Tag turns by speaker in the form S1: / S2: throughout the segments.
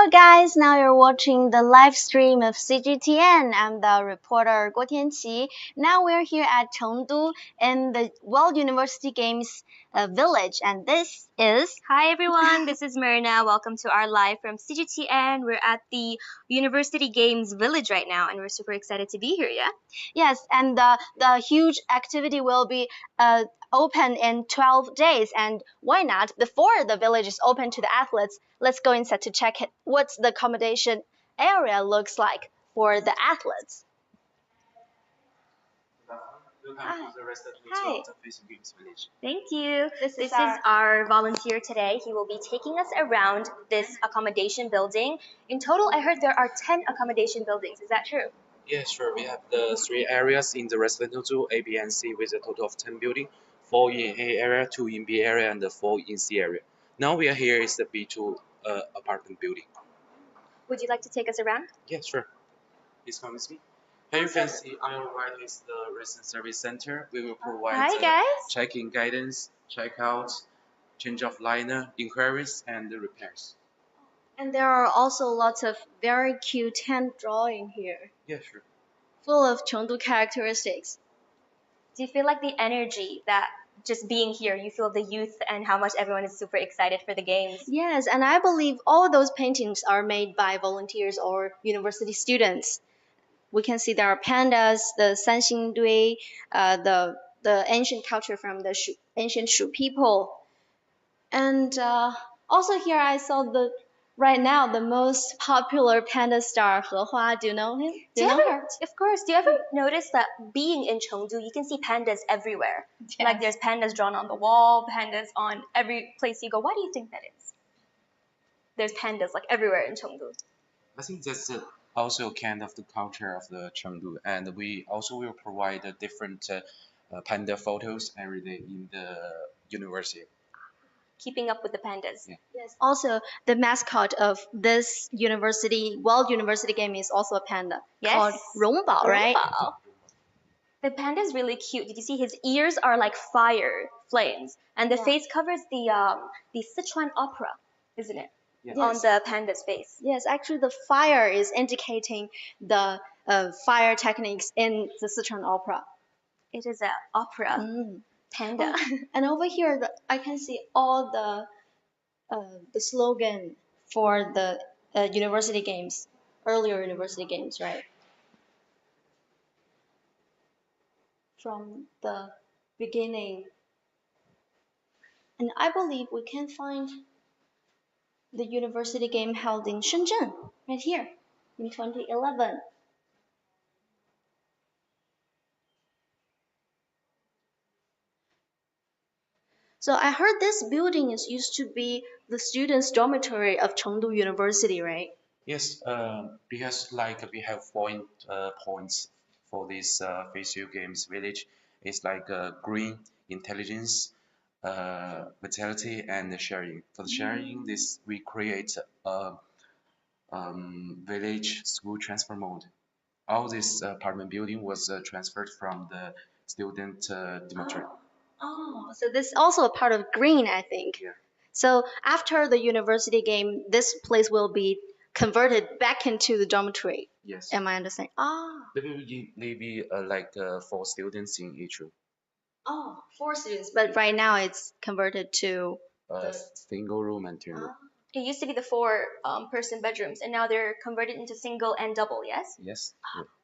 S1: Hello guys, now you're watching the live stream of CGTN. I'm the reporter Guo Tianqi. Now we're here at Chengdu in the World University Games village, and this is...
S2: Hi everyone, this is Merna. Welcome to our live from CGTN. We're at the University Games village right now, and we're super excited to be here, yeah?
S1: Yes, and the huge activity will be open in 12 days, and why not? Before the village is open to the athletes, let's go inside to check it, what the accommodation area looks like for the athletes.
S3: Welcome to the rest of the
S1: Hi.
S3: of the FISU Games Village.
S2: Thank you.
S1: This
S2: This
S1: is
S2: is our volunteer today. He will be taking us around this accommodation building. In total, I heard there are 10 accommodation buildings. Is that true?
S3: Yeah, sure. We have the three areas in the residential two, A, B, and C, with a total of 10 buildings, 4 in A area, 2 in B area, and 4 in C area. Now we are here is the B2 apartment building.
S2: Would you like to take us around?
S3: Yeah, sure. Please come with me. Here you can see on your right is the resident service center. We will provide
S2: Hi, guys.
S3: check-in guidance, check-out, change of liner, inquiries, and the repairs.
S1: And there are also lots of very cute hand drawing here,
S3: Yeah, sure.
S1: full of Chengdu characteristics.
S2: Do you feel like the energy that just being here, you feel the youth and how much everyone is super excited for the games?
S1: Yes, and I believe all those paintings are made by volunteers or university students. We can see there are pandas, the Sanxingdui, the ancient culture from the ancient Shu people, and also here I saw right now the most popular panda star Hehua. Do you know him? Do you know her?
S2: Of course. Do you ever notice that being in Chengdu, you can see pandas everywhere?
S1: Yes.
S2: Like there's pandas drawn on the wall, pandas on every place you go. Why do you think that is? There's pandas like everywhere in Chengdu.
S3: I think that's also kind of the culture of the Chengdu, and we also will provide different panda photos every day in the university.
S2: Keeping up with the pandas.
S3: Yeah.
S1: Yes. Also, the mascot of this World University Game is also a panda called
S2: Yes.
S1: Rongbao, right?
S2: Rongbao. The panda is really cute. Did you see his ears are like fire flames, and the
S1: Yeah.
S2: face covers the Sichuan opera, isn't it?
S3: Yes.
S2: On the panda's face.
S1: Yes, actually, the fire is indicating the fire techniques in the Sichuan opera.
S2: It is an opera panda.
S1: Oh, and over here, I can see all the slogan for the university games, earlier university games, right? From the beginning. And I believe we can find the university game held in Shenzhen, right here, in 2011. So I heard this building is used to be the students' dormitory of Chengdu University, right?
S3: Yes, because like we have points for this FISU Games Village. It's like green, intelligence, vitality, and sharing. For the sharing, this we create a village school transfer mode. All this apartment building was transferred from the student dormitory.
S1: Oh, so this is also a part of green, I think.
S3: Yeah.
S1: So after the university game, this place will be converted back into the dormitory.
S3: Yes.
S1: Am I understanding? Ah.
S3: There will be like 4 students in each room.
S1: Oh, 4 students, but right now it's converted to
S3: Single room and 2 room.
S2: It used to be the four person bedrooms, and now they're converted into single and double, yes?
S3: Yes.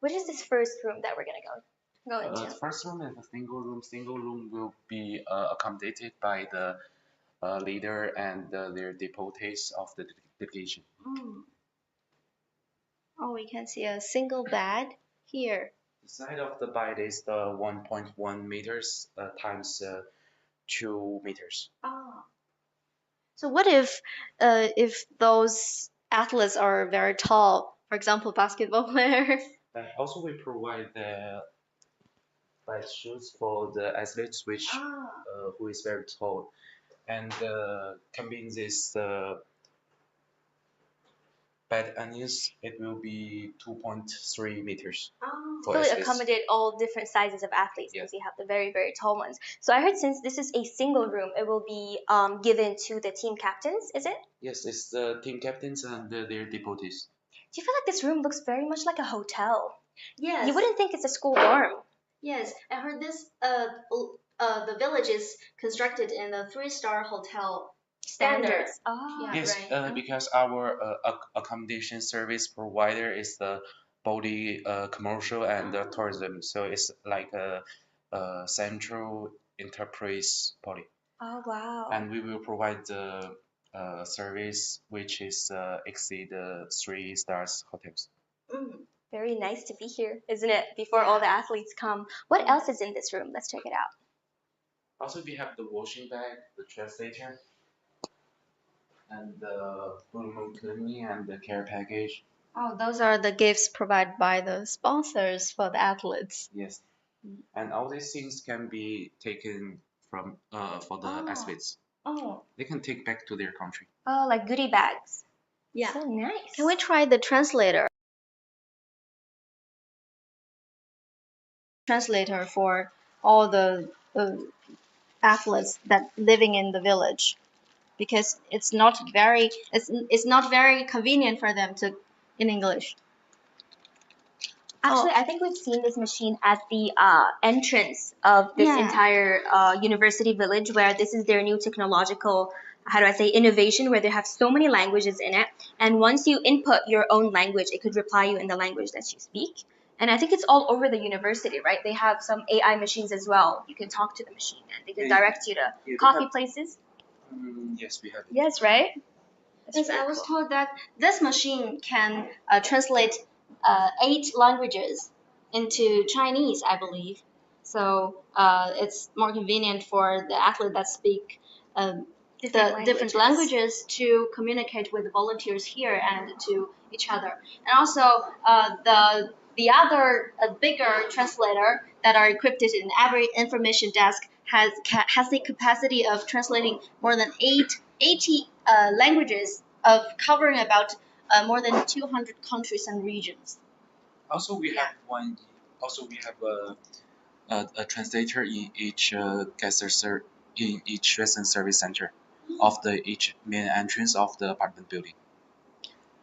S2: What is this first room that we're going to go into?
S3: The first room is a single room. Single room will be accommodated by the leader and their devotees of the delegation.
S1: Oh, we can see a single bed here.
S3: The side of the bed is the 1.1 meters times 2 meters.
S1: Oh. So what if those athletes are very tall, for example, basketball players?
S3: Also, we provide the bed shoes for the athletes, which who is very tall, and combine this By the unused, it will be 2.3 meters for
S2: So it
S3: space.
S2: accommodate all different sizes of athletes
S3: Yeah.
S2: because you have the very, very tall ones. So I heard since this is a single room, it will be given to the team captains, is it?
S3: Yes, it's the team captains and their devotees.
S2: Do you feel like this room looks very much like a hotel?
S1: Yes.
S2: You wouldn't think it's a school dorm.
S1: Yes, I heard this. The village is constructed in a three-star hotel standard.
S2: Oh,
S1: Yeah,
S3: Yes,
S1: right.
S3: because our accommodation service provider is the body commercial and tourism, so it's like a central enterprise body.
S2: Oh, wow.
S3: And we will provide the service which is exceed 3 stars hotels.
S1: Mm.
S2: Very nice to be here, isn't it? Before all the athletes come. What else is in this room? Let's check it out.
S3: Also, we have the washing bag, the translator, and the room cleaning and the care package.
S1: Oh, those are the gifts provided by the sponsors for the athletes.
S3: Yes, and all these things can be taken from for the athletes.
S1: Oh,
S3: They can take back to their country.
S2: Oh, like goodie bags.
S1: yeah.
S2: So nice.
S1: Can we try the translator? Translator for all the athletes that living in the village, because it's not very convenient for them to in English.
S2: Actually, I think we've seen this machine at the entrance of this
S1: Yeah.
S2: entire university village, where this is their new technological, how do I say, innovation, where they have so many languages in it. And once you input your own language, it could reply you in the language that you speak. And I think it's all over the university, right? They have some AI machines as well. You can talk to the machine and they can direct you to
S3: they
S2: coffee
S3: have-
S2: places.
S3: Yes, we have it.
S2: Yes, right? That's
S1: Yes,
S2: really
S1: I was
S2: cool.
S1: told that this machine can translate 8 languages into Chinese, I believe. So it's more convenient for the athlete that speak different languages to communicate with the volunteers here and to each other. And also the other bigger translator that are equipped in every information desk has the capacity of translating more than 80 languages of covering about more than 200 countries and regions.
S3: Also, we have one. Also, we have a translator in each in each lesson service center of the each main entrance of the apartment building.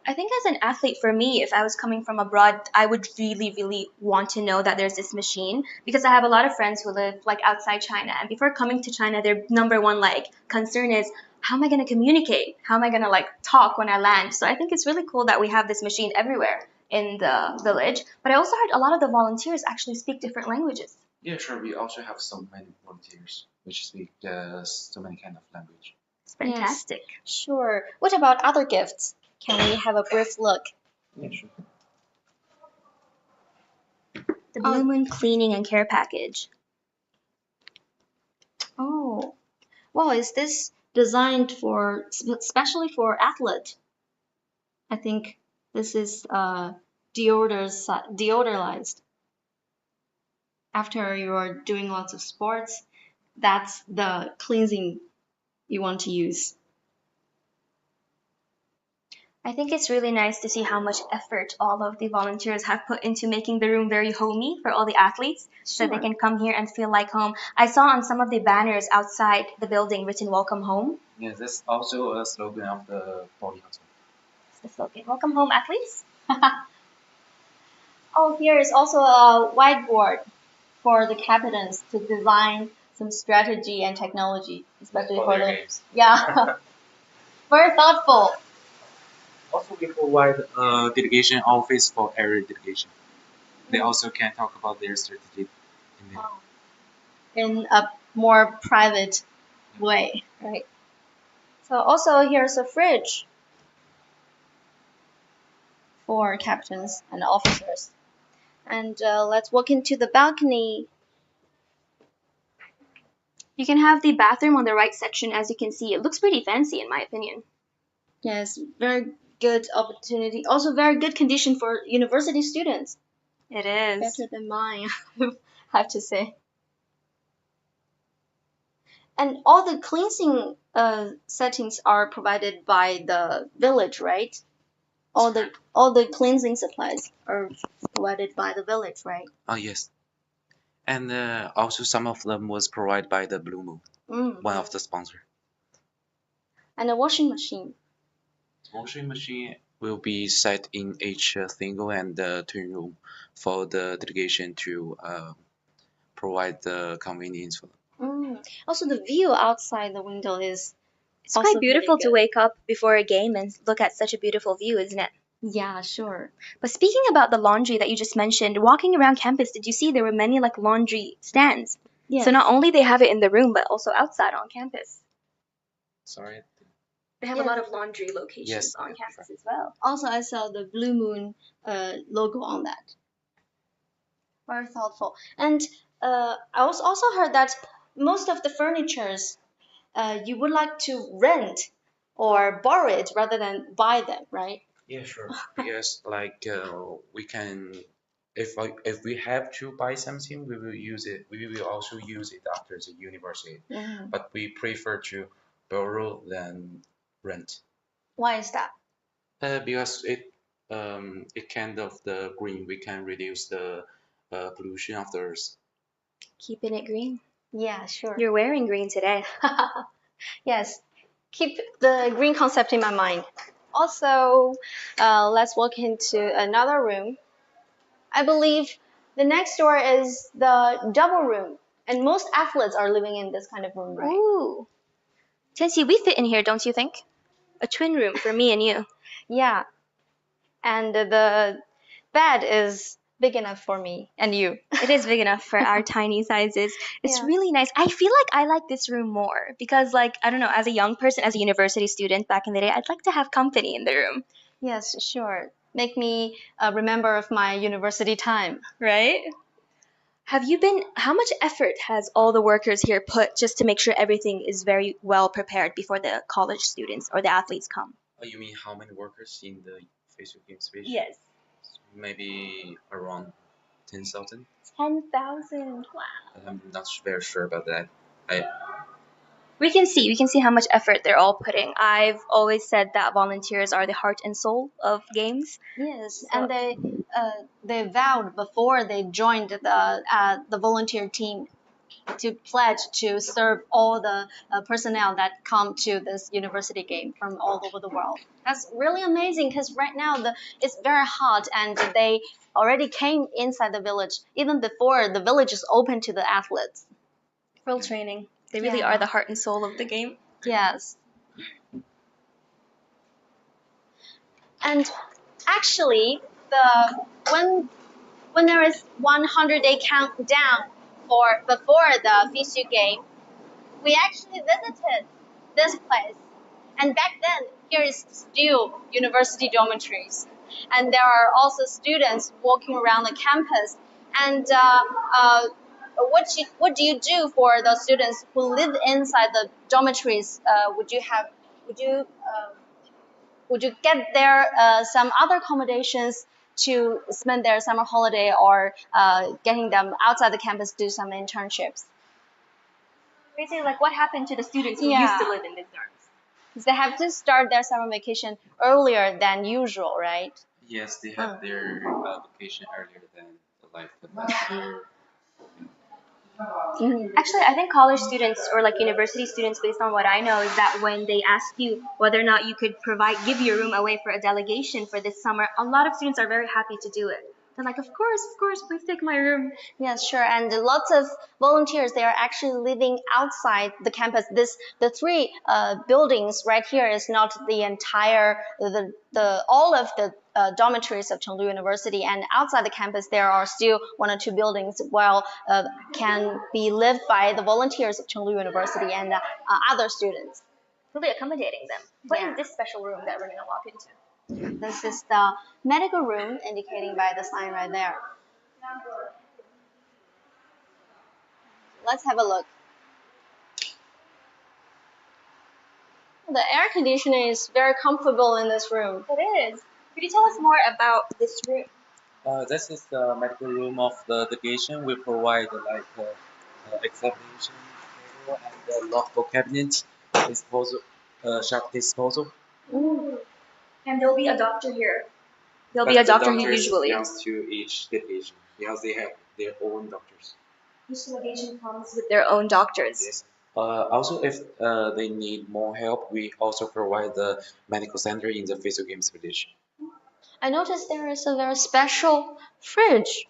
S2: I think as an athlete, for me, if I was coming from abroad, I would really, really want to know that there's this machine, because I have a lot of friends who live like outside China, and before coming to China, their number one like concern is, how am I going to communicate? How am I going to like talk when I land? So I think it's really cool that we have this machine everywhere in the village. But I also heard a lot of the volunteers actually speak different languages.
S3: Yeah, sure. We also have so many volunteers which speak so many kind of language.
S2: It's fantastic.
S1: Sure. What about other gifts? Can we have a brief look?
S3: Yeah, sure.
S2: The Blue Moon cleaning and care package.
S1: Oh, well, is this designed for especially for athlete? I think this is deodorized. After you are doing lots of sports, that's the cleansing you want to use.
S2: I think it's really nice to see how much effort all of the volunteers have put into making the room very homey for all the athletes, so they
S1: Sure.
S2: can come here and feel like home. I saw on some of the banners outside the building written "Welcome Home."
S3: Yeah, that's also a slogan of the body hospital.
S2: It's the slogan. Welcome home, athletes.
S1: Oh, here is also a whiteboard for the captains to design some strategy and technology, especially
S3: For
S1: for
S3: their
S1: the
S3: games.
S1: yeah, very thoughtful.
S3: Also, we provide a delegation office for every delegation. They also can talk about their strategy in there.
S1: In a more private way, right? So also here's a fridge for captains and officers. And let's walk into the balcony.
S2: You can have the bathroom on the right section. As you can see, it looks pretty fancy in my opinion.
S1: Yes, very good opportunity. Also very good condition for university students.
S2: It is.
S1: Better than mine, I have to say. And all the cleansing settings are provided by the village, right? All the cleansing supplies are provided by the village, right?
S3: Oh yes, and also some of them was provided by the Blue Moon, one of the sponsor.
S1: And a washing machine.
S3: Washing machine will be set in each single and twin room for the delegation to provide the convenience for them.
S1: Also, the view outside the window is
S2: It's
S1: also
S2: quite
S1: pretty
S2: beautiful to
S1: good.
S2: wake up before a game and look at such a beautiful view, isn't it?
S1: Yeah, sure.
S2: But speaking about the laundry that you just mentioned, walking around campus, did you see there were many like laundry stands?
S1: Yes.
S2: So not only they have it in the room, but also outside on campus.
S3: Sorry.
S2: They have a lot of laundry locations
S3: Yes,
S2: on
S3: yeah,
S2: campus
S3: sure.
S2: as well.
S1: Also, I saw the Blue Moon logo on that. Very thoughtful. And I also heard that most of the furnitures you would like to rent or borrow it rather than buy them, right?
S3: Yeah, sure. Because like we can, if we have to buy something, we will use it. We will also use it after the university. But we prefer to borrow than rent.
S1: Why is that?
S3: Because it kind of the green. We can reduce the pollution of the earth.
S2: Keeping it green.
S1: Yeah, sure.
S2: You're wearing green today.
S1: Yes, keep the green concept in my mind. Also, let's walk into another room. I believe the next door is the double room, and most athletes are living in this kind of room, right?
S2: Ooh. Tianqi, we fit in here, don't you think? A twin room for me and you.
S1: Yeah, and the bed is big enough for me and you.
S2: It is big enough for our tiny sizes. It's
S1: Yeah.
S2: really nice. I feel like I like this room more because, like, I don't know, as a young person, as a university student back in the day, I'd like to have company in the room.
S1: Yes, sure. Make me remember of my university time.
S2: Right? How much effort has all the workers here put just to make sure everything is very well prepared before the college students or the athletes come?
S3: Oh, you mean how many workers in the Facebook Games page?
S2: Yes.
S3: Maybe around 10,000.
S2: 10,000. Wow.
S3: I'm not very sure about that. I
S2: We can see how much effort they're all putting. I've always said that volunteers are the heart and soul of games.
S1: Yes,
S2: So-
S1: and they vowed before they joined the volunteer team to pledge to serve all the personnel that come to this university game from all over the world. That's really amazing because right now it's very hot and they already came inside the village even before the village is open to the athletes.
S2: Real training. They really
S1: Yeah.
S2: are the heart and soul of the game.
S1: Yes. And actually, when there is 100-day countdown for before the FISU game, we actually visited this place. And back then, here is still university dormitories. And there are also students walking around the campus. And what do you do for the students who live inside the dormitories? Would you would you get there some other accommodations to spend their summer holiday or getting them outside the campus to do some internships?
S2: Basically, like what happened to the students who
S1: Yeah.
S2: used to live in these dorms?
S1: They have to start their summer vacation earlier than usual, right?
S3: yes, they have their vacation earlier than the life of
S2: Actually, I think college students or like university students, based on what I know, is that when they ask you whether or not you could give your room away for a delegation for this summer, a lot of students are very happy to do it. They're like, of course, please take my room.
S1: Yes, sure. And lots of volunteers, they are actually living outside the campus. The three buildings right here is not the entire, all of the dormitories of Chengdu University. And outside the campus, there are still one or two buildings can be lived by the volunteers of Chengdu University and other students.
S2: Really accommodating them. What
S1: Yeah.
S2: is this special room that we're going to walk into?
S1: This is the medical room indicating by the sign right there. Let's have a look. The air conditioning is very comfortable in this room.
S2: It is. Could you tell us more about this room?
S3: this is the medical room of the delegation. We provide examination table and the logbook cabinet, disposal, shelf disposal.
S2: Ooh. And there'll be a doctor here. There'll be
S3: But
S2: a
S3: the
S2: doctor here
S3: doctors
S2: usually.
S3: belongs to each delegation because they have their own doctors.
S2: Each delegation comes with their own doctors.
S3: Yes. Also, if they need more help, we also provide the medical center in the FISU Games Village.
S1: I noticed there is a very special fridge.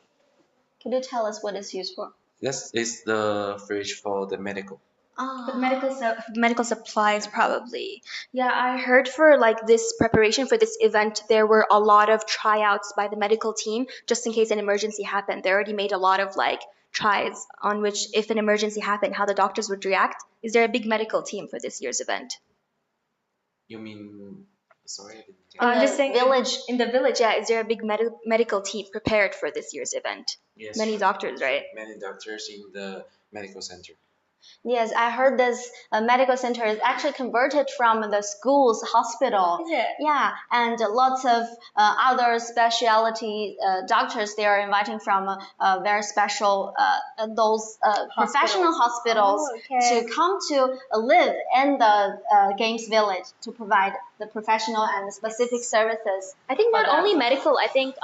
S1: Could you tell us what it's used for?
S3: Yes, it's the fridge for the medical.
S2: For the
S1: Ah,
S2: medical supplies, probably. Yeah, I heard for like this preparation for this event, there were a lot of tryouts by the medical team just in case an emergency happened. They already made a lot of like tries on which if an emergency happened, how the doctors would react. Is there a big medical team for this year's event?
S3: You mean, sorry, I didn't get
S1: in
S2: I'm just
S1: the
S2: saying
S1: village.
S2: in the village, yeah, is there a big medical team prepared for this year's event?
S3: Yes,
S2: Many doctors, right?
S3: many doctors in the medical center.
S1: Yes, I heard this medical center is actually converted from the school's hospital.
S2: Is it?
S1: Yeah, and lots of other specialty doctors they are inviting from very special those professional hospitals
S2: Oh, okay.
S1: to come to live in the games village to provide the professional and specific services.
S2: I think
S1: for
S2: not
S1: them.
S2: only medical, I think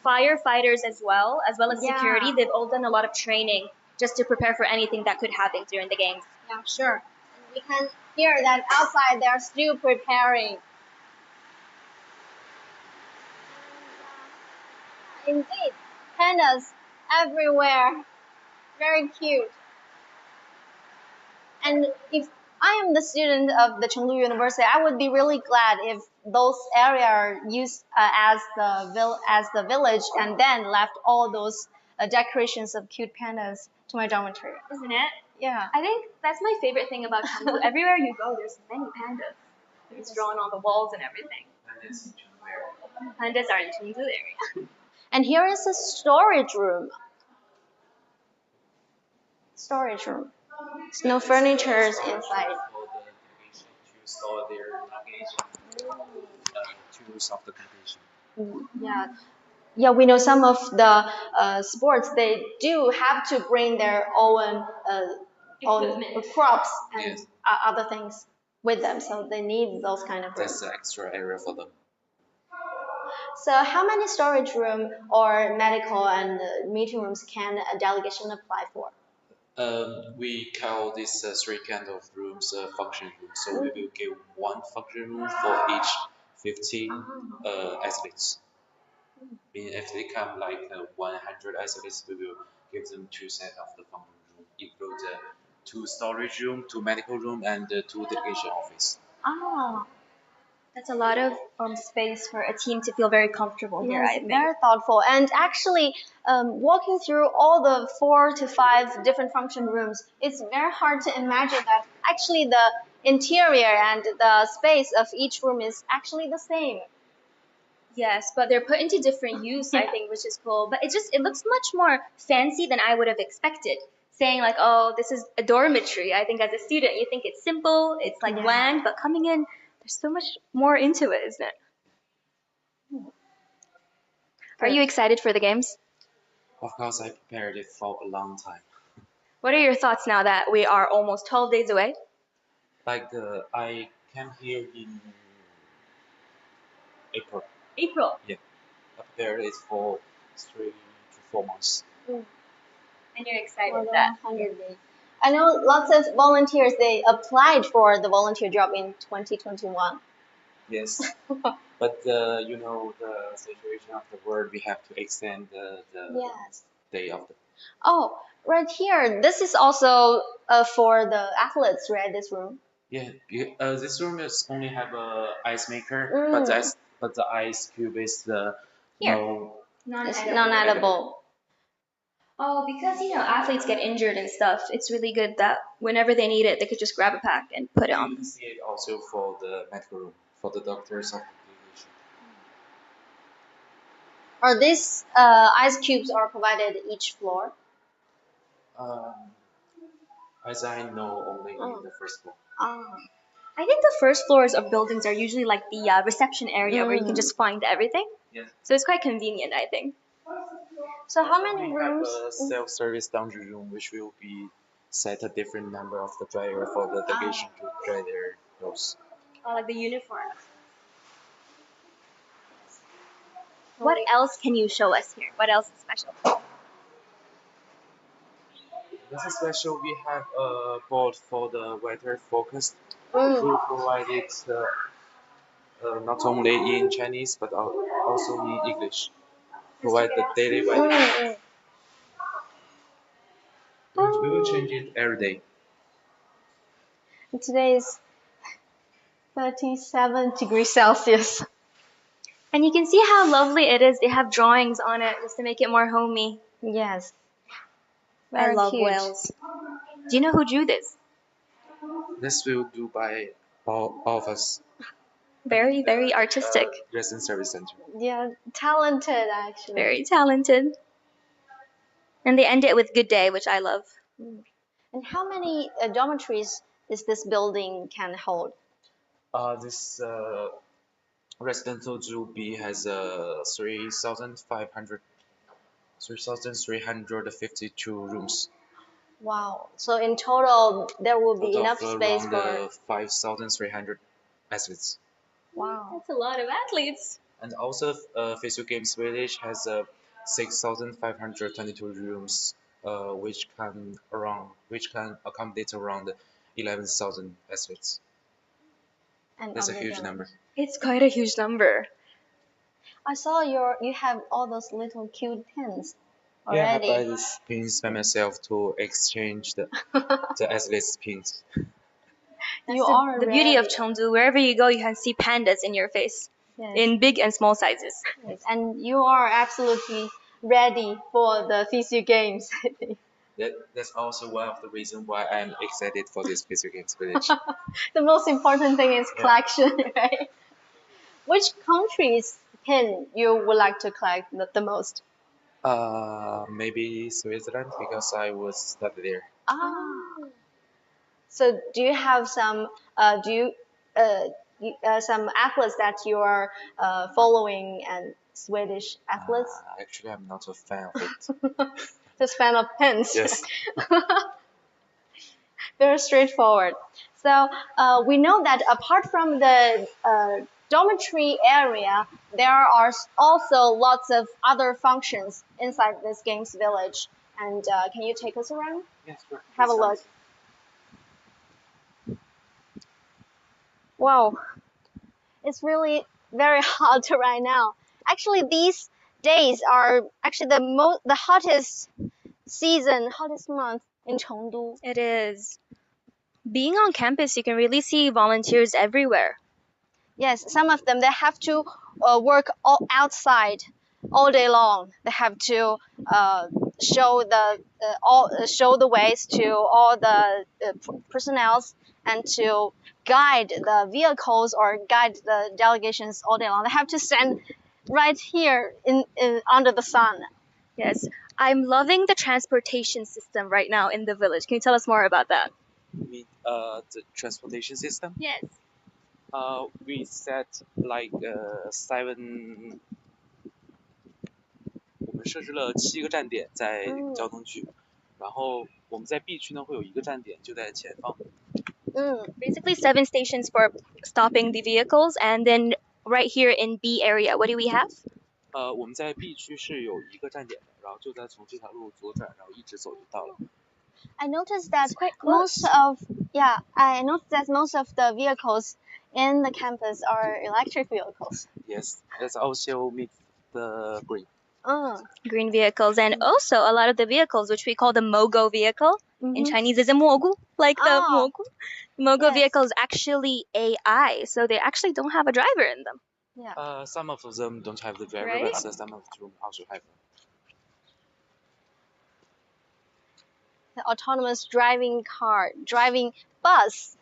S2: firefighters as well as
S1: Yeah.
S2: security, they've all done a lot of training just to prepare for anything that could happen during the games.
S1: Yeah, sure. And we can hear that outside they are still preparing. Indeed, pandas everywhere. Very cute. And if I am the student of the Chengdu University, I would be really glad if those areas are used as the village, and then left all those decorations of cute pandas to my dormitory.
S2: Isn't it?
S1: Yeah.
S2: I think that's my favorite thing about Chengdu. Everywhere you go, there's many pandas. It's drawn on the walls and everything. Pandas are in Chengdu area.
S1: And here is a storage room. Storage room. There's no furniture inside.
S3: For the delegation to store their luggage, tools of the delegation.
S1: Yeah. Yeah, we know some of the sports they do have to bring their own
S2: Equipment.
S1: props and
S3: Yes.
S1: other things with them, so they need those kind of
S3: That's
S1: rooms.
S3: the extra area for them.
S1: So, how many storage room or medical and meeting rooms can a delegation apply for?
S3: We call these three kind of rooms function rooms. So we will give one function room for each 15 athletes. If they come like 100 athletes, we will give them two sets of the function room, include two storage room, two medical room, and two delegation office.
S2: Ah, that's a lot of space for a team to feel very comfortable here,
S1: Yes,
S2: I think.
S1: very thoughtful. And actually, walking through all the 4 to 5 different function rooms, it's very hard to imagine that actually the interior and the space of each room is actually the same.
S2: Yes, but they're put into different use, I think, which is cool. But it looks much more fancy than I would have expected. Saying like, oh, this is a dormitory. I think as a student, you think it's simple, it's like
S1: Yeah.
S2: bland, but coming in, there's so much more into it, isn't it? Are you excited for the games?
S3: Of course, I prepared it for a long time.
S2: What are your thoughts now that we are almost 12 days away?
S3: Like I came here in April.
S2: April.
S3: Yeah, I prepared it for 3 to 4 months.
S2: And you're excited
S1: More than
S2: that
S1: 100 days. I know lots of volunteers, they applied for the volunteer job in 2021.
S3: Yes, but you know the situation of the world, we have to extend the
S1: Yes.
S3: day of the.
S1: Oh, right here. This is also for the athletes, right? This room.
S3: Yeah, this room is only have a ice maker,
S1: Mm.
S3: but the ice cube is
S2: Here.
S3: no.
S1: It's non-edible.
S2: Oh, because athletes get injured and stuff. It's really good that whenever they need it, they could just grab a pack and put it
S3: You
S2: on.
S3: can see it also for the medical room, for the doctors of the delegation.
S1: Or these ice cubes are provided each floor.
S3: Um, as I know, only
S1: Oh.
S3: in the first floor.
S1: Ah.
S2: I think the first floors of buildings are usually like the reception area where you can just find everything.
S3: Yes.
S2: So it's quite convenient, I think.
S1: So how
S3: Also,
S1: many
S3: we have
S1: rooms?
S3: a self-service laundry room, which will be set a different number of the dryer for the delegation to dry their clothes.
S2: Like the uniform. What else can you show us here? What else is special?
S3: This is special. We have a board for the weather focus.
S1: Mm.
S3: We provide it not only in Chinese but also in English. Provide the daily weather.
S1: Mm,
S3: We will change it every day.
S1: Today is 37 degrees Celsius.
S2: And you can see how lovely it is. They have drawings on it just to make it more homey.
S1: Yes.
S2: I
S1: Very
S2: love
S1: cute.
S2: whales. Do you know who drew this?
S3: This will do by all of us.
S2: Very, very artistic.
S3: Resident Service Center.
S1: Yeah, talented actually.
S2: Very talented. And they end it with good day, which I love.
S1: And how many dormitories is this building can hold?
S3: This residential Zhu B has 3,352 rooms.
S1: Wow. So in total, there will be
S3: Total
S1: enough
S3: of
S1: space
S3: around
S1: for.
S3: 5,300 athletes.
S1: Wow.
S2: That's a lot of athletes.
S3: And also, FISU Games Village has 6,522 rooms, which can accommodate around 11,000 athletes.
S1: And
S3: That's a
S1: other
S3: huge
S1: dorms.
S3: number.
S2: It's quite a huge number.
S1: I saw you have all those little cute pins
S3: Yeah, I
S1: already.
S3: buy these pins by myself to exchange the athletes' pins.
S1: You
S2: That's
S1: are
S2: the beauty of
S1: ready.
S2: Chengdu. Wherever you go, you can see pandas in your face,
S1: Yes.
S2: in big and small sizes.
S1: Yes. And you are absolutely ready for the FISU Games, I think.
S3: That's also one of the reasons why I'm excited for this FISU Games Village.
S1: The most important thing is
S3: Yeah.
S1: collection, right? Which country's pin you would like to collect the most?
S3: Maybe Switzerland because I was study there.
S1: Ah. So do you have some some athletes that you are following and Swedish athletes?
S3: Actually, I'm not a fan of it.
S1: Just fan of pins.
S3: Yes.
S1: Very straightforward. So we know that apart from the dormitory area, there are also lots of other functions inside this games village. And can you take us around?
S3: Yes, sure.
S1: Have a look. Wow, it's really very hot right now. Actually, these days are actually the hottest season, hottest month in Chengdu.
S2: It is. Being on campus, you can really see volunteers everywhere.
S1: Yes, some of them they have to work outside all day long. They have to show the ways to all the personnels and to guide the vehicles or guide the delegations all day long. They have to stand right here in under the sun.
S2: Yes. I'm loving the transportation system right now in the village. Can you tell us more about that?
S3: You mean the transportation system?
S2: Yes.
S3: We set like seven. 我们设置了7个站点在交通区，然后我们在 B 区呢会有1个站点就在前方。
S2: Basically 7 stations for stopping the vehicles, and then right here in B area, what do we have?
S3: 我们在 B 区是有1个站点的，然后就在从这条路左转，然后一直走就到了。
S1: I noticed that I noticed that most of the vehicles in the campus are electric vehicles.
S3: Yes, that's also meet the green.
S2: Green vehicles, and also a lot of the vehicles, which we call the mogo vehicle, in Chinese is a mogu, like the mogu. Mogo vehicles actually AI, so they actually don't have a driver in them.
S1: Yeah.
S3: Some of them don't have the driver,
S2: Right?
S3: but some of them also have.
S1: The autonomous driving bus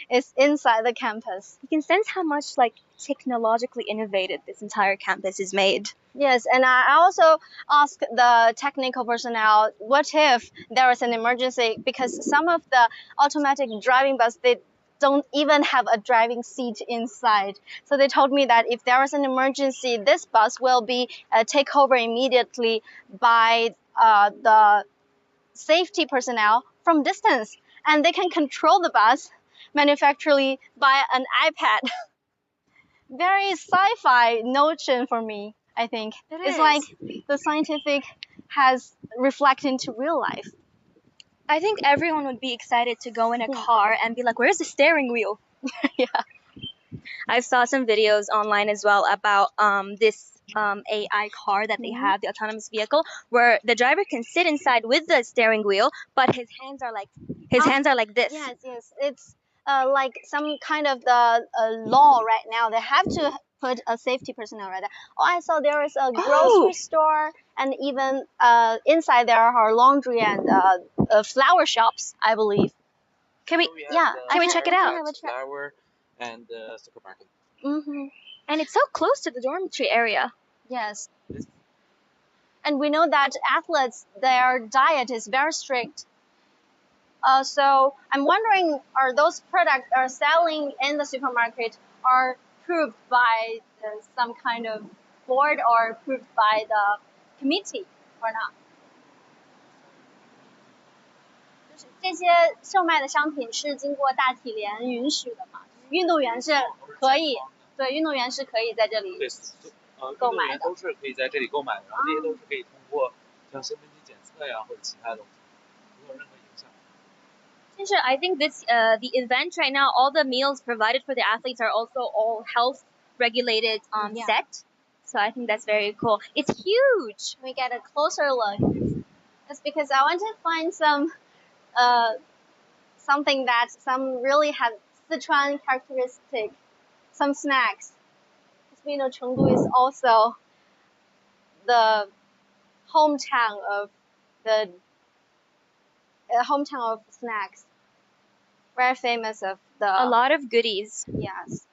S1: is inside the campus.
S2: You can sense how much like technologically innovated this entire campus is made.
S1: Yes, and I also asked the technical personnel, what if there is an emergency? Because some of the automatic driving bus, they don't even have a driving seat inside. So they told me that if there is an emergency, this bus will be taken over immediately by the safety personnel from distance, and they can control the bus manufacturally by an iPad. Very sci-fi notion for me. I think.
S2: It
S1: It's
S2: is.
S1: like the scientific has reflected into real life.
S2: I think everyone would be excited to go in a
S1: Yeah.
S2: car and be like, "Where's the steering wheel?"
S1: Yeah.
S2: I saw some videos online as well about this AI car that they have, the autonomous vehicle, where the driver can sit inside with the steering wheel, but his hands are like this.
S1: Yes, yes. It's like some kind of the law right now. They have to put a safety personnel right there. Oh, I saw there is a grocery store, and even inside there are laundry and flower shops, I believe.
S2: Can we?
S3: So we have
S1: Yeah,
S3: the
S2: Can we check it out?
S3: haircut, flower, and the supermarket.
S2: And it's so close to the dormitory area.
S1: Yes. And we know that athletes, their diet is very strict. So I'm wondering, are those products are selling in the supermarket are approved by some kind of board or approved by the committee or not?就是这些售卖的商品是经过大体联允许的嘛？运动员是可以，对，运动员是可以在这里
S3: 对，运动员都是可以在这里购买的，然后这些都是可以通过像身份证检测呀或者其他东西，没有任何影响。
S2: I think this the event right now, all the meals provided for the athletes are also all health regulated
S1: Yeah.
S2: set. So I think that's very cool. It's huge.
S1: We get a closer look. It's because I want to find some something that some really have Sichuan characteristic, some snacks. Because we know Chengdu is also the hometown of the hometown of snacks. Very famous of the
S2: A lot of goodies.
S1: yes,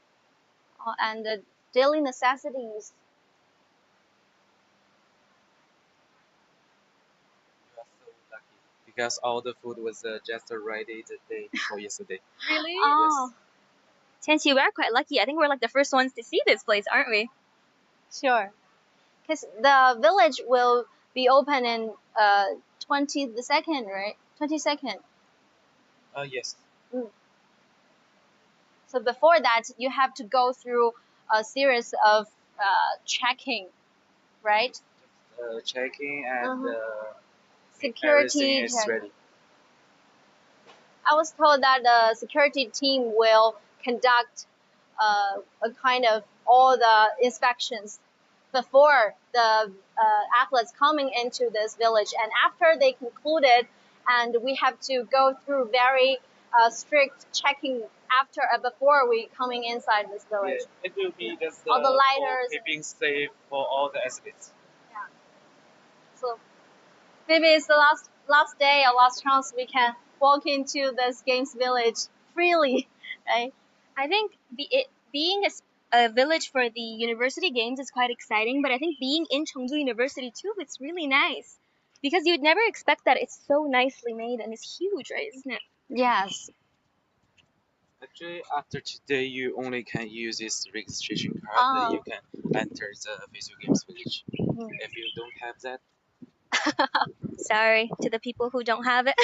S1: and the daily necessities.
S3: You are so lucky because all the food was just ready the day before yesterday.
S2: Really?
S1: Oh,
S2: Tianqi, we're quite lucky. I think we're like the first ones to see this place, aren't we?
S1: sure. Because the village will be open in 22nd, right? 22nd.
S3: Yes.
S1: So before that, you have to go through a series of checking, right?
S3: Checking and
S1: Security
S3: everything is
S1: check.
S3: ready.
S1: I was told that the security team will conduct a kind of all the inspections before the athletes coming into this village, and after they concluded, and we have to go through very strict checking after before we coming inside this village.
S3: Yeah, it will be just
S1: All the
S3: for
S1: lighters.
S3: keeping safe for all the athletes.
S1: So maybe it's the last day or last chance we can walk into this games village freely, right?
S2: I think being a village for the university games is quite exciting, but I think being in Chengdu University too, it's really nice. Because you'd never expect that it's so nicely made and it's huge, right? Isn't it?
S1: Yes.
S3: Actually, after today, you only can use this registration card.
S1: Oh.
S3: You can enter the FISU Games Village. If you don't have that,
S2: Sorry to the people who don't have it.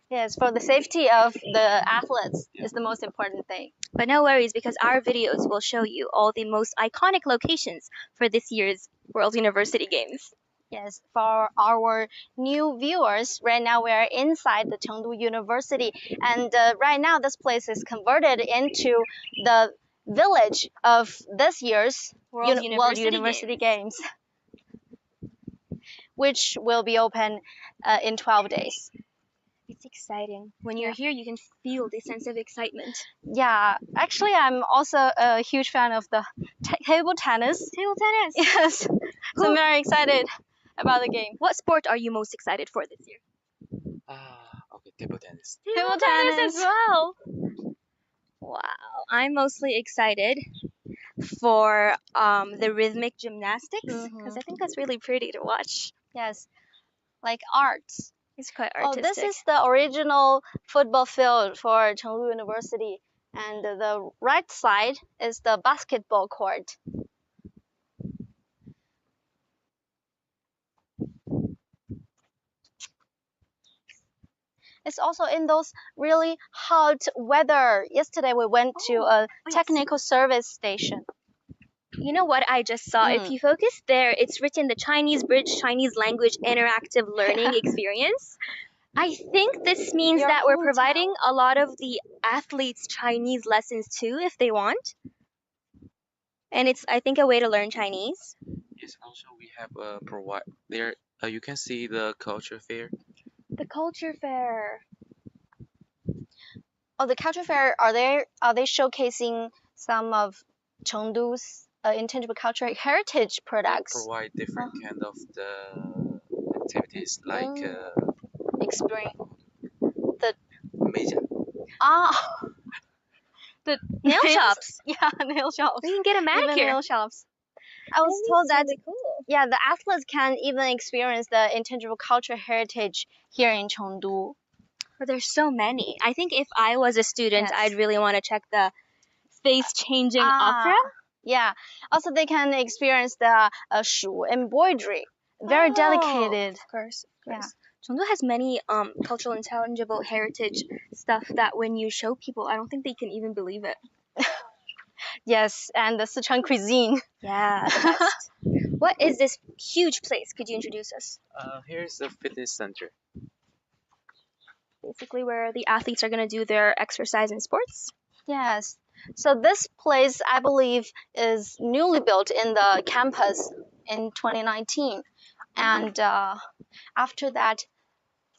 S1: Yes, for the safety of the athletes is the most important thing.
S2: But no worries, because our videos will show you all the most iconic locations for this year's World University Games.
S1: Yes, for our new viewers, right now we are inside the Chengdu University, and right now this place is converted into the village of this year's
S2: World
S1: World
S2: University
S1: University Games, which will be open in 12 days.
S2: It's exciting. When you're here, you can feel the sense of excitement.
S1: Yeah, actually, I'm also a huge fan of the table tennis.
S2: Table tennis?
S1: Yes, so I'm very excited about the game.
S2: What sport are you most excited for this year?
S3: okay, table tennis.
S2: Table tennis as well. Wow, I'm mostly excited for the rhythmic gymnastics because I think that's really pretty to watch.
S1: Yes, like arts.
S2: It's quite
S1: Oh,
S2: artistic.
S1: this is the original football field for Chengdu University, and the right side is the basketball court. It's also in those really hot weather. Yesterday we went to a technical service station.
S2: You know what I just saw? If you focus there, it's written the Chinese Bridge Chinese Language Interactive Learning Experience. I think this means
S1: Your
S2: that we're
S1: hometown.
S2: providing a lot of the athletes Chinese lessons too, if they want. And it's, I think, a way to learn Chinese.
S3: Yes, also we have provide there. You can see the culture fair.
S2: The culture fair.
S1: Oh, the culture fair, are they showcasing some of Chengdu's intangible cultural heritage
S3: They
S1: products?
S3: provide different kind of the activities like
S1: Experience.
S3: major.
S1: The
S2: Nail
S1: nails?
S2: shops.
S1: Yeah, nail shops.
S2: We can get a
S1: Even
S2: manicure.
S1: nail shops. I was
S2: That
S1: told
S2: is
S1: that
S2: really cool.
S1: yeah, the athletes can even experience the intangible cultural heritage here in Chengdu.
S2: But there's so many. I think if I was a student,
S1: Yes.
S2: I'd really want to check the face-changing opera.
S1: Yeah. Also, they can experience the shu embroidery. Very delicate.
S2: Of course, of
S1: Yeah.
S2: course. Chengdu has many cultural intangible heritage stuff that when you show people, I don't think they can even believe it.
S1: Yes, and the Sichuan cuisine.
S2: Yeah, the best. What is this huge place? Could you introduce us?
S3: Here's the fitness center.
S2: Basically, where the athletes are going to do their exercise and sports.
S1: Yes. So this place, I believe, is newly built in the campus in 2019, and after that,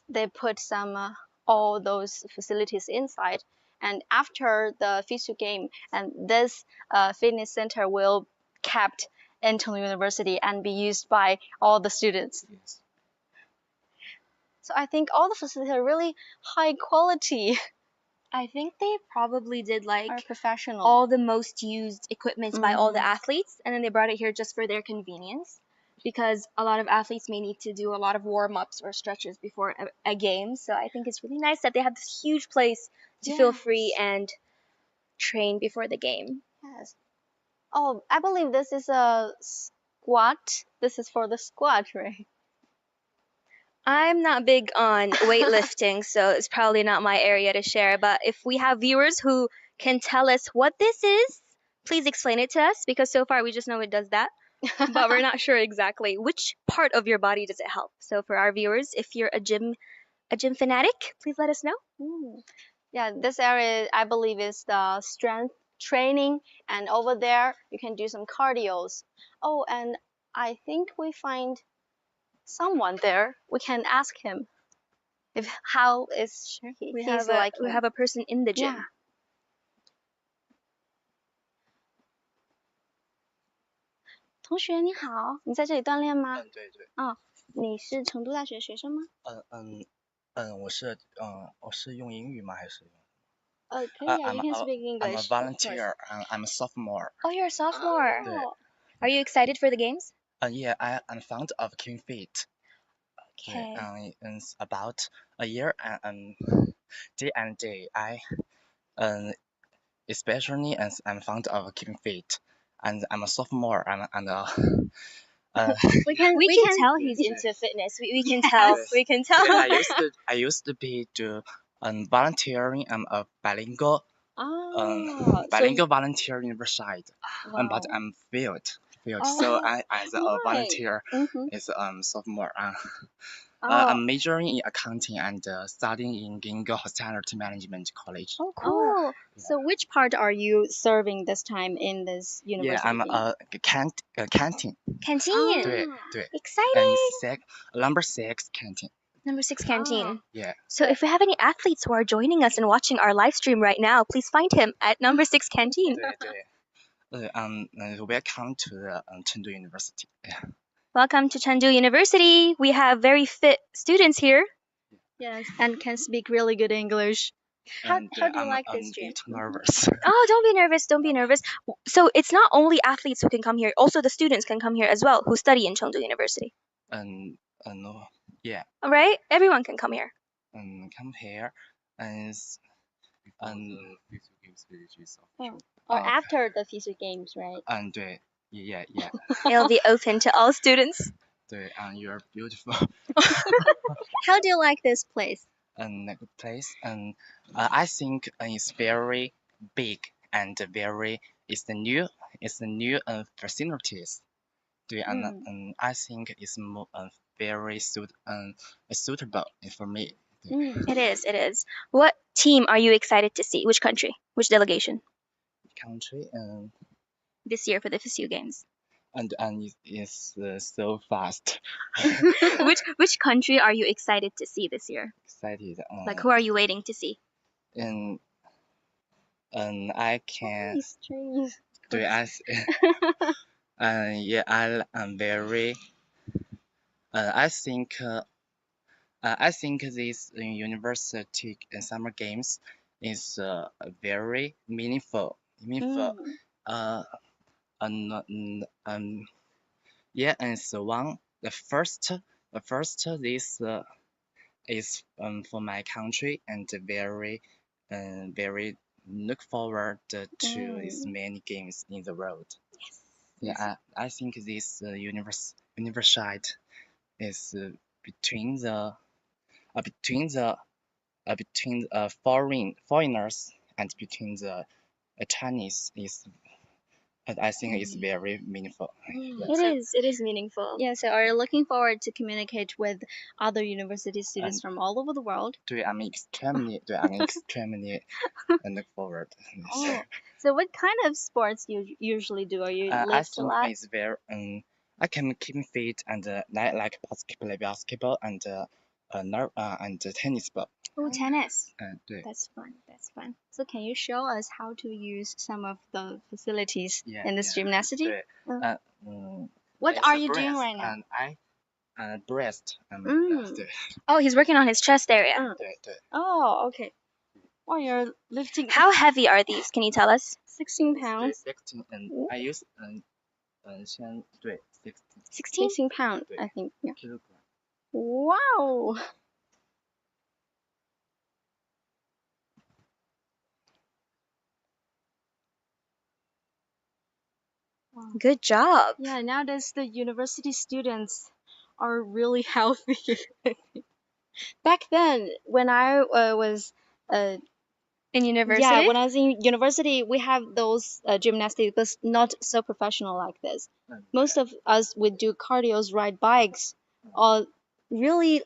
S1: they put some all those facilities inside. And after the FISU game, and this fitness center will kept in Chengdu University and be used by all the students.
S3: Yes.
S1: So I think all the facilities are really high quality.
S2: I think they probably did like
S1: Are professional.
S2: all the most used equipment by all the athletes, and then they brought it here just for their convenience, because a lot of athletes may need to do a lot of warm-ups or stretches before a game. So I think it's really nice that they have this huge place to feel free and train before the game.
S1: Yes. Oh, I believe this is a squat. This is for the squat, right?
S2: I'm not big on weightlifting, so it's probably not my area to share. But if we have viewers who can tell us what this is, please explain it to us, because so far we just know it does that. But we're not sure exactly which part of your body does it help. So for our viewers, if you're a gym fanatic, please let us know.
S1: Yeah, this area I believe is the strength training, and over there you can do some cardios. Oh, and I think we find someone there. We can ask him if how is
S2: We
S1: he's
S2: have a person in the gym.
S1: Yeah. 同学你好，你在这里锻炼吗？
S4: 对对。
S1: 你是成都大学学生吗？
S4: 我是用英语吗？还是？
S1: 可以啊，you can speak
S4: I'm
S1: English.
S4: a volunteer and I'm a sophomore.
S2: Oh, you're a sophomore.
S4: Oh.
S2: Are you excited for the games?
S4: Yeah, I'm fond of keeping fit.
S2: Okay.
S4: It's about a year and day and day. Especially as I'm fond of keeping fit, and I'm a sophomore.
S2: We can tell he's into fitness. We can tell.
S4: Yes.
S2: We can tell.
S4: I used to be volunteering. I'm a bilingual volunteer in Riverside, but I'm failed. So I, as a volunteer, is sophomore. I'm majoring in accounting and studying in Chengdu Hospitality Management College.
S2: Oh, cool.
S1: So which part are you serving this time in this university?
S4: Yeah, I'm a canteen.
S2: Canteen.
S4: 对
S2: Exciting.
S4: Number 6 canteen.
S2: Number 6 canteen.
S4: Yeah.
S2: So if we have any athletes who are joining us and watching our live stream right now, please find him at number 6 canteen.
S4: 对 welcome to the Chengdu University. Yeah.
S2: Welcome to Chengdu University. We have very fit students here.
S1: Yes, and can speak really good English. How do you like this gym?
S4: I'm nervous.
S2: Oh, don't be nervous. Don't be nervous. So it's not only athletes who can come here. Also, the students can come here as well who study in Chengdu University.
S4: No, yeah.
S2: All right? Everyone can come here.
S4: Come here and
S1: Or after the FISU games, right?
S4: 对 yeah.
S2: It'll be open to all students.
S4: 对 you're beautiful.
S1: How do you like this place?
S4: The place I think it's very big and it's new. it's a new facilities. I think it's more very suitable for me.
S2: It is. It is. What team are you excited to see? Which country? Which delegation
S4: Country
S2: this year for the FISU Games?
S4: and it's so fast.
S2: Which country are you excited to see this year?
S4: Excited.
S2: Like who are you waiting to see?
S4: And I can
S1: Strange.
S4: do as yeah I'm very I think this university summer games is very meaningful. Uh, yeah, and so on. The first this is for my country and very look forward to these many games in the world. Yeah, I think this university is between foreigners and between the Chinese is I think it's very meaningful. Yes.
S2: It is meaningful.
S1: Yeah, so are you looking forward to communicate with other university students from all over the world?
S4: I'm extremely look forward.
S1: Oh, so what kind of sports you usually do? Are you
S4: I
S1: lift a
S4: think
S1: lot?
S4: it's very I can keep fit and like basketball and and tennis ball.
S2: Oh, tennis.
S4: 对
S1: That's fun. That's fun. So can you show us how to use some of the facilities in this gymnastic?
S4: 对
S1: What
S4: it's
S1: are
S4: a
S1: you doing
S4: breast
S1: right now?
S4: and I breast 对
S2: Oh, he's working on his chest area.
S4: 对
S1: Oh, okay. Oh, you're lifting
S2: How heavy are these? Can you tell us?
S1: 16 pounds.
S4: 16 and I use 先对
S2: 16?
S1: 16 pounds,
S4: Yeah.
S1: I think. Yeah.
S4: kilogram.
S1: Wow.
S2: Good job.
S1: Yeah, nowadays the university students are really healthy. Back then, when I was
S2: In university?
S1: yeah, when I was in university, we have those gymnastics, but not so professional like this. Most of us would do cardios, ride bikes, or really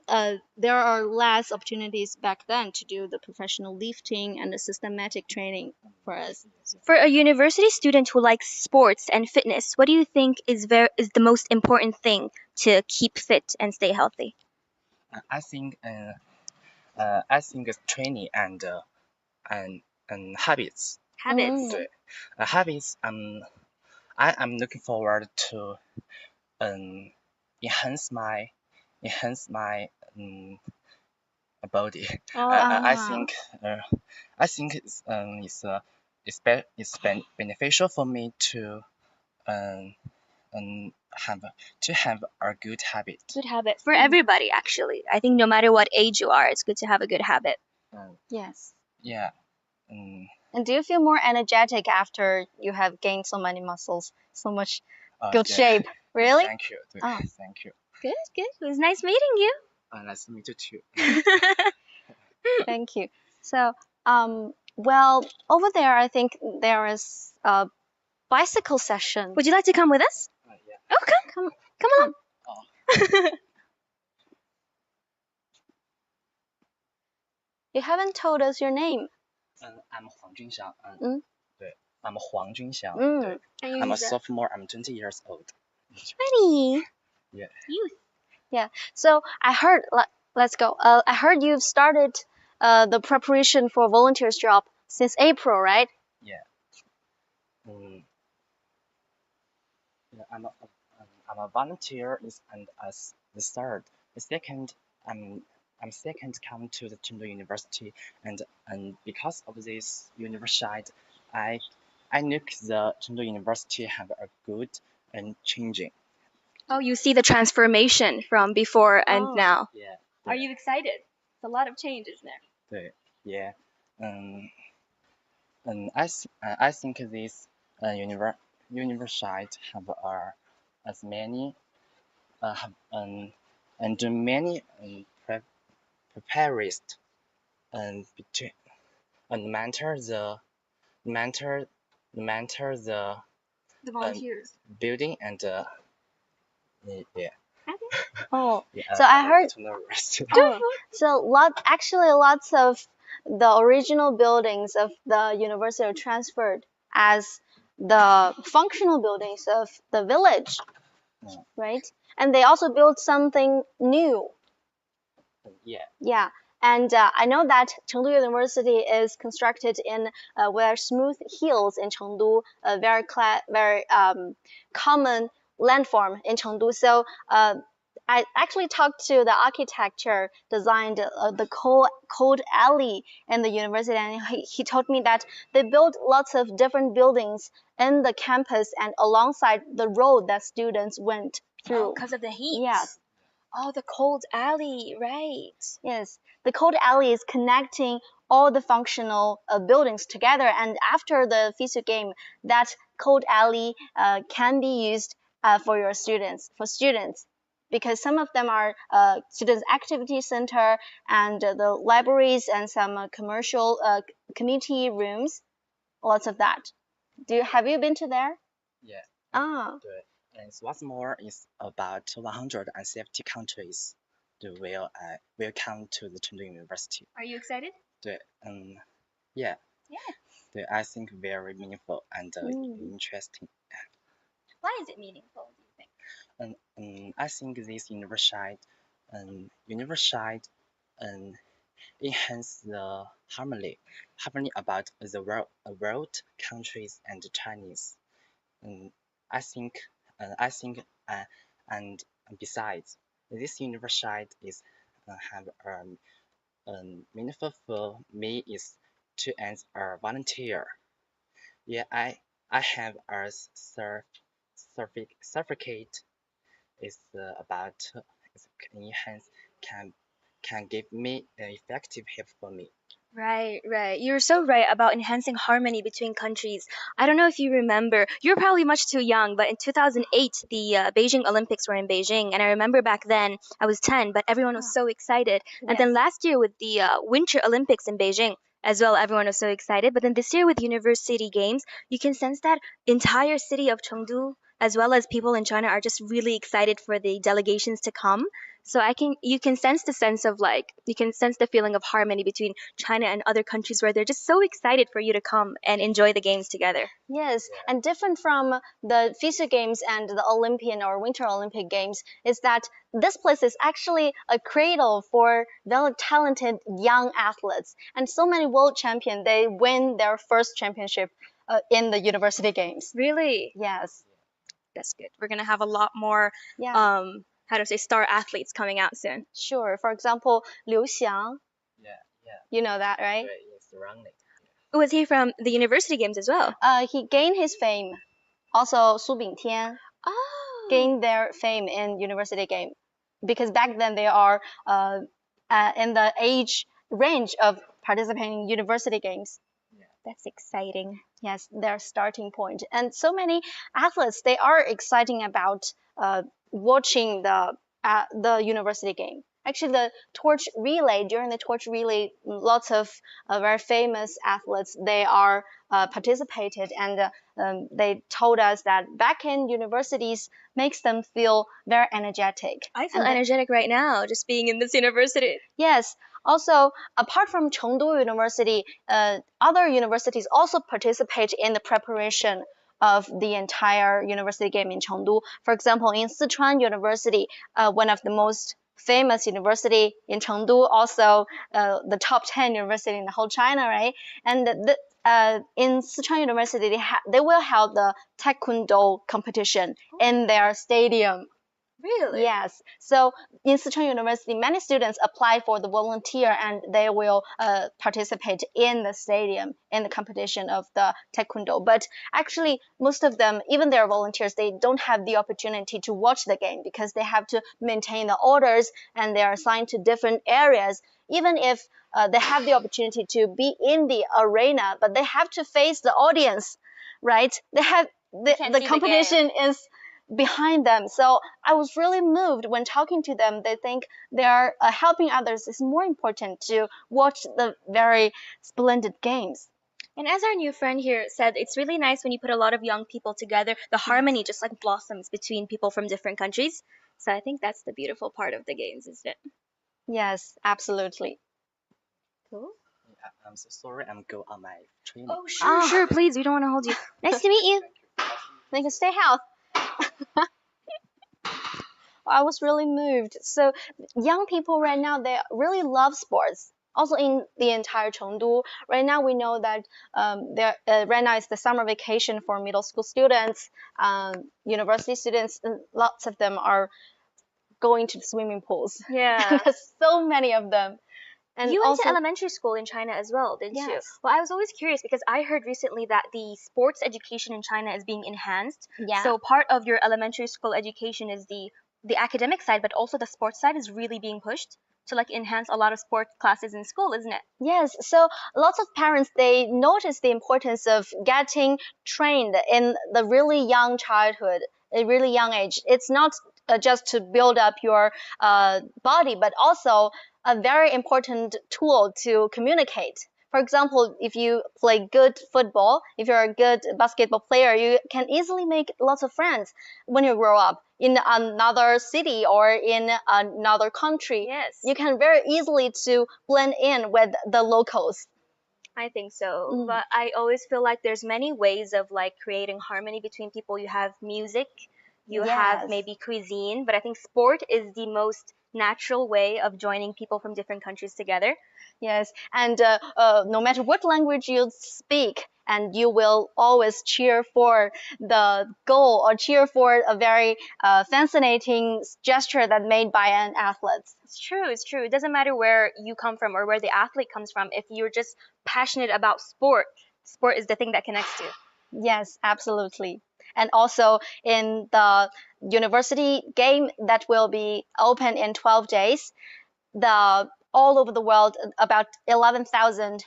S1: there are less opportunities back then to do the professional lifting and the systematic training for us.
S2: For a university student who likes sports and fitness, what do you think is the most important thing to keep fit and stay healthy?
S4: I think it's training and habits.
S2: Habits.
S4: 对 habits I am looking forward to enhance my body. I think it's beneficial for me to have a good habit.
S2: Good habit. For everybody, actually. I think no matter what age you are, it's good to have a good habit.
S1: Yes.
S4: Yeah.
S1: And do you feel more energetic after you have gained so many muscles, so much good
S4: yeah.
S1: shape? Really?
S4: Thank you.
S1: Oh.
S4: Thank you.
S1: Good, good.
S2: It was nice meeting you.
S4: Nice to meet you too.
S1: Thank you. So, well, over there, I think there is a bicycle session.
S2: Would you like to come with us?
S4: Yeah.
S2: Oh, come along.
S1: You haven't told us your name.
S4: I'm Huang Junxiang. 对 I'm Huang Junxiang. 对
S1: And
S4: I'm a sophomore. I'm 20 years old.
S2: 20.
S4: Yeah.
S2: Youth.
S1: Yeah. So I heard. Let's go. I heard you've started the preparation for volunteers job since April, right?
S4: Yeah. Yeah, I'm a volunteer and as the third. The second, I'm second come to the Chengdu University and because of this university, I look the Chengdu University have a good and changing.
S2: Oh, you see the transformation from before and now.
S4: Yeah.
S2: Are you excited? It's a lot of changes there.
S4: 对 Yeah. I think this university have as many have and many preparist and between and mentor the
S2: The volunteers.
S4: Building and yeah.
S1: Oh,
S4: Yeah,
S1: so I heard.
S4: too nervous.
S1: So lots of the original buildings of the university are transferred as the functional buildings of the village, right? And they also built something new.
S4: Yeah.
S1: Yeah. And I know that Chengdu University is constructed in where smooth hills in Chengdu, a very common landform in Chengdu. So I actually talked to the architecture designed the cold alley in the university, and he told me that they built lots of different buildings in the campus and alongside the road that students went through.
S2: Because of the heat.
S1: Yes.
S2: Oh, the cold alley, right.
S1: Yes, the cold alley is connecting all the functional buildings together, and after the FISU game, that cold alley can be used for students, because some of them are students' activity center and the libraries and some commercial community rooms, lots of that. Have you been to there?
S4: Yeah.
S1: Ah.
S4: And what's more is about 170 countries that will come to the Chengdu University.
S2: Are you excited?
S4: Yeah. I think very meaningful and interesting.
S2: Why is it meaningful, do you think?
S4: I think this university enhance the harmony about the world countries and Chinese. I think, and besides, this university is have meaningful for me is to as a volunteer. Yeah, I have a certificate is about enhance can give me effective help for me.
S2: Right, right. You're so right about enhancing harmony between countries. I don't know if you remember, you're probably much too young, but in 2008, the Beijing Olympics were in Beijing. And I remember back then, I was 10, but everyone was so excited. And then last year with the Winter Olympics in Beijing, as well, everyone was so excited. But then this year with University Games, you can sense that entire city of Chengdu, as well as people in China, are just really excited for the delegations to come. So you can sense the sense of you can sense the feeling of harmony between China and other countries where they're just so excited for you to come and enjoy the games together.
S1: Yes, and different from the FISU Games and the Olympian or Winter Olympic Games is that this place is actually a cradle for very talented young athletes. And so many world champions, they win their first championship in the University Games.
S2: Really?
S1: Yes.
S2: That's good. We're going to have a lot more, star athletes coming out soon.
S1: Sure. For example, Liu Xiang.
S4: Yeah.
S1: You know that, right?
S4: Yes, running.
S2: Was he from the University Games as well?
S1: He gained his fame. Also, Su Bingtian gained their fame in University Game, because back then they are in the age range of participating in University Games.
S2: That's exciting.
S1: Yes, their starting point. And so many athletes, they are exciting about watching the university game. Actually, during the torch relay, lots of very famous athletes, they are participated, and they told us that back in universities makes them feel very energetic.
S2: I feel energetic right now, just being in this university.
S1: Yes. Also, apart from Chengdu University, other universities also participate in the preparation of the entire university game in Chengdu. For example, in Sichuan University, one of the most famous university in Chengdu, also the top 10 university in the whole China, right? And in Sichuan University, they will have the taekwondo competition in their stadium.
S2: Really?
S1: Yes. So in Sichuan University, many students apply for the volunteer, and they will participate in the stadium in the competition of the taekwondo. But actually, most of them, even their volunteers, they don't have the opportunity to watch the game because they have to maintain the orders, and they are assigned to different areas. Even if they have the opportunity to be in the arena, but they have to face the audience, right? They have the competition is behind them. So I was really moved when talking to them. They think they are helping others is more important to watch the very splendid games.
S2: And as our new friend here said, it's really nice when you put a lot of young people together. The harmony just like blossoms between people from different countries. So I think that's the beautiful part of the games, isn't it?
S1: Yes, absolutely.
S2: Cool.
S4: I'm so sorry. I'm go on my training.
S2: Oh, sure, sure, please. We don't want to hold you. Nice to meet you.
S1: They can stay healthy. I was really moved. So young people right now, they really love sports. Also in the entire Chengdu, right now we know that right now it's the summer vacation for middle school students, university students, and lots of them are going to the swimming pools.
S2: Yeah.
S1: There's so many of them.
S2: And you went to elementary school in China as well, didn't you? Well, I was always curious because I heard recently that the sports education in China is being enhanced.
S1: Yeah.
S2: So part of your elementary school education is the academic side, but also the sports side is really being pushed to like enhance a lot of sport classes in school, isn't it?
S1: Yes. So lots of parents, they notice the importance of getting trained in the really young childhood, a really young age. It's not just to build up your body, but also a very important tool to communicate. For example, if you play good football, if you're a good basketball player, you can easily make lots of friends when you grow up in another city or in another country.
S2: Yes.
S1: You can very easily to blend in with the locals.
S2: I think so. But I always feel like there's many ways of like creating harmony between people. You have music, you have maybe cuisine, but I think sport is the most natural way of joining people from different countries together.
S1: Yes, and no matter what language you speak, and you will always cheer for the goal or cheer for a very fascinating gesture that made by an athlete.
S2: It's true, it's true. It doesn't matter where you come from or where the athlete comes from. If you're just passionate about sport, sport is the thing that connects you.
S1: Yes, absolutely. And also in the university game that will be open in 12 days, all over the world, about 11,000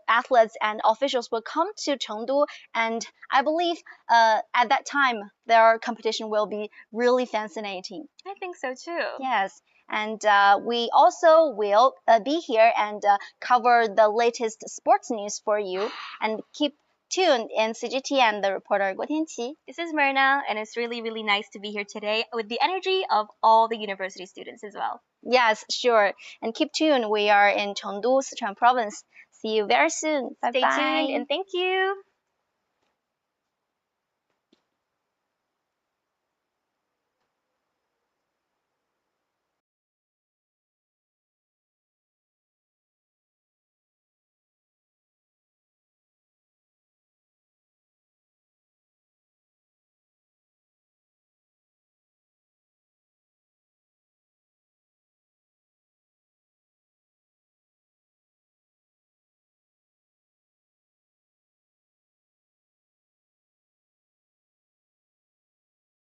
S1: athletes and officials will come to Chengdu, and I believe at that time their competition will be really fascinating.
S2: I think so too.
S1: Yes, and we also will be here and cover the latest sports news for you, and keep tuned in CGTN, the reporter Guo Tianqi.
S2: This is Merna, and it's really, really nice to be here today with the energy of all the university students as well.
S1: Yes, sure. And keep tuned. We are in Chengdu, Sichuan province. See you very soon. Bye-bye.
S2: Stay tuned, and thank you.